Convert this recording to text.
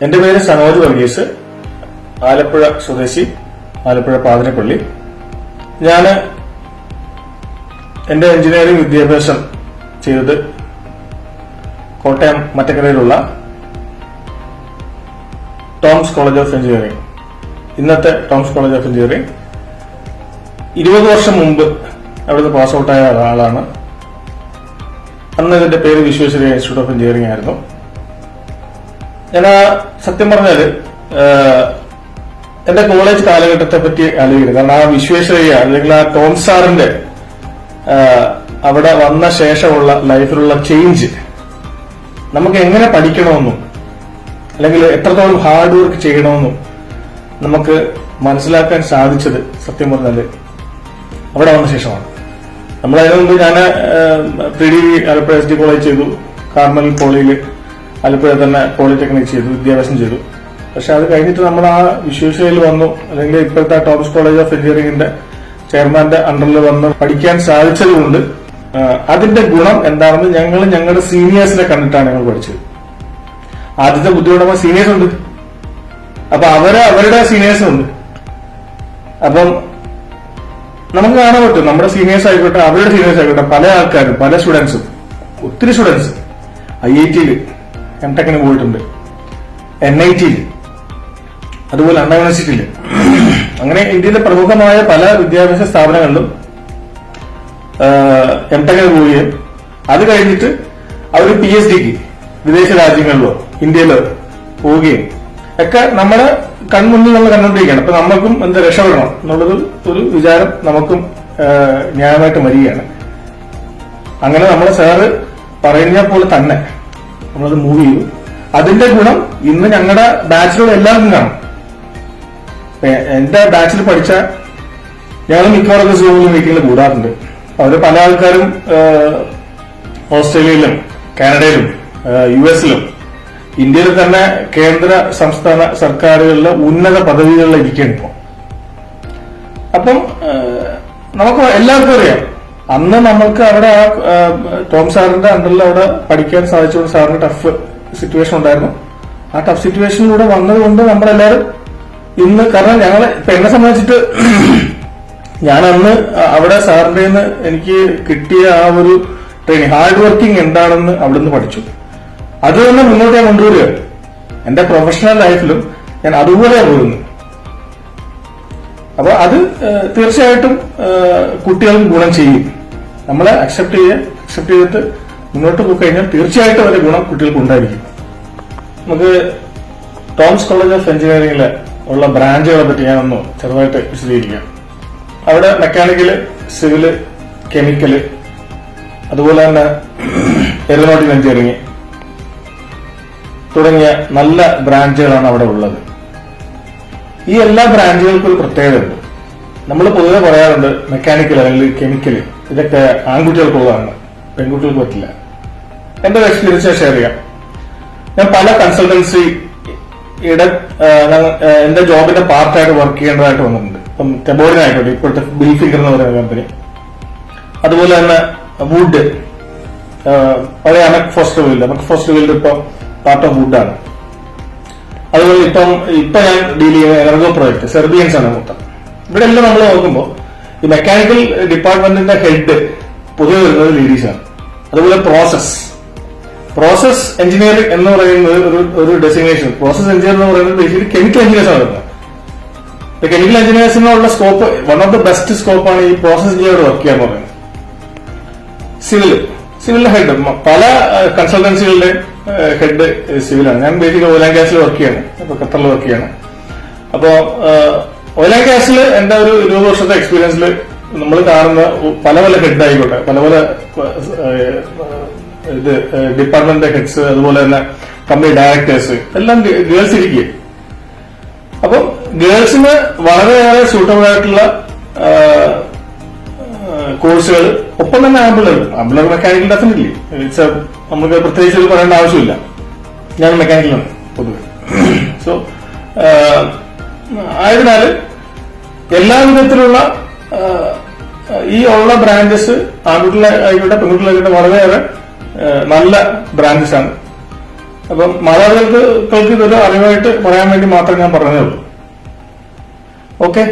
എന്റെ പേര് സനോജ് വർഗീസ്, ആലപ്പുഴ സ്വദേശി, ആലപ്പുഴ പാതിരപ്പള്ളി. ഞാൻ എന്റെ എഞ്ചിനീയറിംഗ് വിദ്യാഭ്യാസം ചെയ്തത് കോട്ടയം മറ്റക്കരയിലുള്ള ടോംസ് കോളേജ് ഓഫ് എഞ്ചിനീയറിംഗ്, ഇന്നത്തെ ടോംസ് കോളേജ് ഓഫ് എഞ്ചിനീയറിംഗ്. 20 വർഷം മുമ്പ് അവിടുന്ന് പാസ് ഔട്ടായ ആളാണ്. അന്ന് ഇതിന്റെ പേര് വിശ്വേശ്വരയ്യ ഇൻസ്റ്റിറ്റ്യൂട്ട് ഓഫ് എഞ്ചിനീയറിംഗ് ആയിരുന്നു. ഞാൻ സത്യം പറഞ്ഞാല് എന്റെ കോളേജ് കാലഘട്ടത്തെ പറ്റി ആലോചിക്കുന്നത്, കാരണം ആ വിശ്വേശ്വരയ്യ അല്ലെങ്കിൽ ആ ടോംസ് സാറിന്റെ അവിടെ വന്ന ശേഷമുള്ള ലൈഫിലുള്ള ചേഞ്ച്, നമുക്ക് എങ്ങനെ പഠിക്കണമെന്നും അല്ലെങ്കിൽ എത്രത്തോളം ഹാർഡ് വർക്ക് ചെയ്യണമെന്നും നമുക്ക് മനസ്സിലാക്കാൻ സാധിച്ചത് സത്യം പറഞ്ഞാല് അവിടെ വന്ന ശേഷമാണ്. നമ്മൾ അതിനു മുമ്പ് ഞാൻ പ്രീ ആലപ്പുഴ SD കോളേജ് ചെയ്തു, കാർമൽ പോളിയിൽ ആലപ്പുഴ തന്നെ പോളിടെക്നിക് ചെയ്തു, വിദ്യാഭ്യാസം ചെയ്തു. പക്ഷെ അത് കഴിഞ്ഞിട്ട് നമ്മൾ ആ വിശ്വേശ്വരയിൽ വന്നു, അല്ലെങ്കിൽ ഇപ്പോഴത്തെ ടോംസ് കോളേജ് ഓഫ് എഞ്ചിനീയറിംഗിന്റെ ചെയർമാന്റെ അണ്ടറിൽ വന്ന് പഠിക്കാൻ സാധിച്ചതുകൊണ്ട് അതിന്റെ ഗുണം എന്താണെന്ന് ഞങ്ങളുടെ സീനിയേഴ്സിനെ കണ്ടിട്ടാണ് ഞങ്ങൾ പഠിച്ചത്. ആദ്യത്തെ ബുദ്ധിമുട്ടുമ്പോൾ സീനിയേഴ്സ് ഉണ്ട്, അപ്പൊ അവരുടെ സീനിയേഴ്സ് ഉണ്ട്. അപ്പം നമുക്ക് കാണാൻ പറ്റും, നമ്മുടെ സീനിയേഴ്സ് ആയിക്കോട്ടെ അവരുടെ സീനിയേഴ്സ് ആയിക്കോട്ടെ, പല ആൾക്കാരും, പല സ്റ്റുഡൻസും, ഒത്തിരി സ്റ്റുഡൻസ് IIT-യിൽ MTech-ന് പോയിട്ടുണ്ട്, NIT-യിൽ, അതുപോലെ അണ്ണാ യൂണിവേഴ്സിറ്റിയിൽ. അങ്ങനെ ഇന്ത്യയിലെ പ്രമുഖമായ പല വിദ്യാഭ്യാസ സ്ഥാപനങ്ങളിലും MTech-ന് പോവുകയും അത് കഴിഞ്ഞിട്ട് അവർ PhD-ക്ക് വിദേശ രാജ്യങ്ങളിലോ ഇന്ത്യയിലോ പോവുകയും ഒക്കെ നമ്മുടെ കൺമുന്നിൽ നമ്മൾ കണ്ടുകൊണ്ടിരിക്കുകയാണ്. അപ്പൊ നമ്മൾക്കും എന്താ രക്ഷപ്പെടണം എന്നുള്ളത് ഒരു വിചാരം നമുക്കും ന്യായമായിട്ട് വരികയാണ്. അങ്ങനെ നമ്മളെ സാറ് പറയുന്ന പോലെ തന്നെ നമ്മളത് മൂവ് ചെയ്തു. അതിന്റെ ഗുണം ഇന്ന് ഞങ്ങളുടെ ബാച്ചിലുള്ള എല്ലാവർക്കും കാണും. എന്റെ ബാച്ചിൽ പഠിച്ച ഞങ്ങൾ മിക്കവാറും സൂമിലും മീറ്റിംഗിൽ കൂടാറുണ്ട്. അവര് പല ആൾക്കാരും ഓസ്ട്രേലിയയിലും കാനഡയിലും US-ലും ഇന്ത്യയിൽ തന്നെ കേന്ദ്ര സംസ്ഥാന സർക്കാരുകളിലെ ഉന്നത പദവികളിൽ ഇരിക്കുകയാണ് ഇപ്പോൾ. അപ്പം നമുക്ക് എല്ലാവർക്കും അറിയാം, അന്ന് നമ്മൾക്ക് അവിടെ ആ ടോം സാറിന്റെ അണ്ടറിൽ അവിടെ പഠിക്കാൻ സാധിച്ചുകൊണ്ട് സാറിന് ടഫ് സിറ്റുവേഷൻ ഉണ്ടായിരുന്നു. ആ ടഫ് സിറ്റുവേഷനിലൂടെ വന്നതുകൊണ്ട് നമ്മളെല്ലാവരും ഇന്ന്, കാരണം ഞങ്ങൾ ഇപ്പൊ എന്നെ സംബന്ധിച്ചിട്ട് ഞാൻ അന്ന് അവിടെ സാറിന്റെ നിന്ന് എനിക്ക് കിട്ടിയ ആ ഒരു ട്രെയിനിങ്, ഹാർഡ് വർക്കിംഗ് എന്താണെന്ന് അവിടുന്ന് പഠിച്ചു. അത് തന്നെ മുന്നോട്ട് ഞാൻ കൊണ്ടുവരികയാണ്. എന്റെ പ്രൊഫഷണൽ ലൈഫിലും ഞാൻ അതുപോലെയാണ് പോകുന്നത്. അപ്പൊ അത് തീർച്ചയായിട്ടും കുട്ടികൾക്ക് ഗുണം ചെയ്യും. നമ്മളെ അക്സെപ്റ്റ് ചെയ്തിട്ട് മുന്നോട്ട് പോയി കഴിഞ്ഞാൽ തീർച്ചയായിട്ടും അതിന്റെ ഗുണം കുട്ടികൾക്ക് ഉണ്ടായിരിക്കും. നമുക്ക് ടോംസ് കോളേജ് ഓഫ് എഞ്ചിനീയറിംഗിലെ ഉള്ള ബ്രാഞ്ചുകളെ പറ്റി ഞാനൊന്ന് ചെറുതായിട്ട് വിശദീകരിക്കാം. അവിടെ മെക്കാനിക്കല്, സിവില്, കെമിക്കല്, അതുപോലെ തന്നെ എയറോനോട്ടിക്കൽ എഞ്ചിനീയറിംഗ് തുടങ്ങിയ നല്ല ബ്രാഞ്ചുകളാണ് അവിടെ ഉള്ളത്. ഈ എല്ലാ ബ്രാഞ്ചുകൾക്കും ഒരു പ്രത്യേകതയുണ്ട്. നമ്മൾ പൊതുവെ പറയാറുണ്ട് മെക്കാനിക്കൽ അല്ലെങ്കിൽ കെമിക്കല് ഇതൊക്കെ ആൺകുട്ടികൾക്കുള്ളതാണ്, പെൺകുട്ടികൾക്ക് പറ്റില്ല. എന്റെ ഒരു എക്സ്പീരിയൻസ് ഷെയർ ചെയ്യാം. ഞാൻ പല കൺസൾട്ടൻസിയുടെ എന്റെ ജോബിന്റെ പാർട്ടായിട്ട് വർക്ക് ചെയ്യേണ്ടതായിട്ട് വന്നിട്ടുണ്ട്. ഇപ്പം ടെബോഡിനായിക്കോട്ടെ, ഇപ്പോഴത്തെ ബിൽ ഫിംഗർ എന്ന് പറയുന്ന കമ്പനി, അതുപോലെ തന്നെ വുഡ്, പഴയ അമക് ഫോസ്റ്റർ വില്ല് ഇപ്പം പാർട്ട് ഓഫ് വുഡാണ്. അതുപോലെ ഇപ്പൊ ഞാൻ ഡീൽ ചെയ്യുന്ന എനർഗോ പ്രോജക്ട് സെർബിയൻസ് ആണ് മൊത്തം. ഇവിടെ എല്ലാം നമ്മൾ നോക്കുമ്പോൾ ഈ മെക്കാനിക്കൽ ഡിപ്പാർട്ട്മെന്റിന്റെ ഹെഡ് പൊതുവെ വരുന്നത് ലേഡീസാണ്. അതുപോലെ പ്രോസസ് എഞ്ചിനീയറിംഗ് എന്ന് പറയുന്നത് ഒരു ഡെസിഗ്നേഷൻ. പ്രോസസ് എഞ്ചിനീയർ എന്ന് പറയുന്നത് ബേസിക്കലി കെമിക്കൽ എഞ്ചിനീയേഴ്സ് ആണ് വരുന്നത്. കെമിക്കൽ എഞ്ചിനീയേഴ്സിനുള്ള scope, one of the best സ്കോപ്പാണ് ഈ പ്രോസസ് എഞ്ചിനീയർ വർക്ക് ചെയ്യാന്ന് പറയുന്നത്. സിവിലിന്റെ ഹെഡ് പല കൺസൾട്ടൻസികളുടെ ഹെഡ് സിവിലാണ്. ഞാൻ ബേസിക്കലി ഓയിൽ ആൻഡ് ഗ്യാസിൽ വർക്ക് ചെയ്യാണ്, അപ്പൊ ഖത്തറിൽ വർക്ക് ചെയ്യാണ്. അപ്പോ ഓയിൽ ആൻഡ് ഗ്യാസിൽ എന്റെ ഒരു 20 വർഷത്തെ എക്സ്പീരിയൻസിൽ നമ്മൾ കാണുന്ന പല ഹെഡ് ആയിക്കോട്ടെ, പല ഇത് ഡിപ്പാർട്ട്മെന്റ് ഹെഡ്സ്, അതുപോലെ തന്നെ കമ്പനി ഡയറക്ടേഴ്സ് എല്ലാം ഗേൾസ് ഇരിക്കുക. അപ്പം ഗേൾസിന് വളരെയേറെ സൂട്ടബിൾ ആയിട്ടുള്ള കോഴ്സുകൾ, ഒപ്പം തന്നെ ആമ്പിളർ മെക്കാനിക്കൽ ഡെഫിനറ്റ്ലി ഇറ്റ്സ് നമുക്ക് പ്രത്യേകിച്ച് പറയേണ്ട ആവശ്യമില്ല. ഞാൻ മെക്കാനിക്കലാണ് പൊതുവെ. സോ ആയതിനാൽ എല്ലാ വിധത്തിലുള്ള ഈ ഉള്ള ബ്രാഞ്ചസ് ആൺകുട്ടികളായിക്കോട്ടെ പെൺകുട്ടികളായിക്കോട്ടെ വളരെയേറെ നല്ല ബ്രാഞ്ചസ് ആണ്. അപ്പം മാതാപിതാക്കൾക്ക് ഇതൊരു അറിവായിട്ട് പറയാൻ വേണ്ടി മാത്രം ഞാൻ പറഞ്ഞതേ ഉള്ളൂ. ഓക്കെ.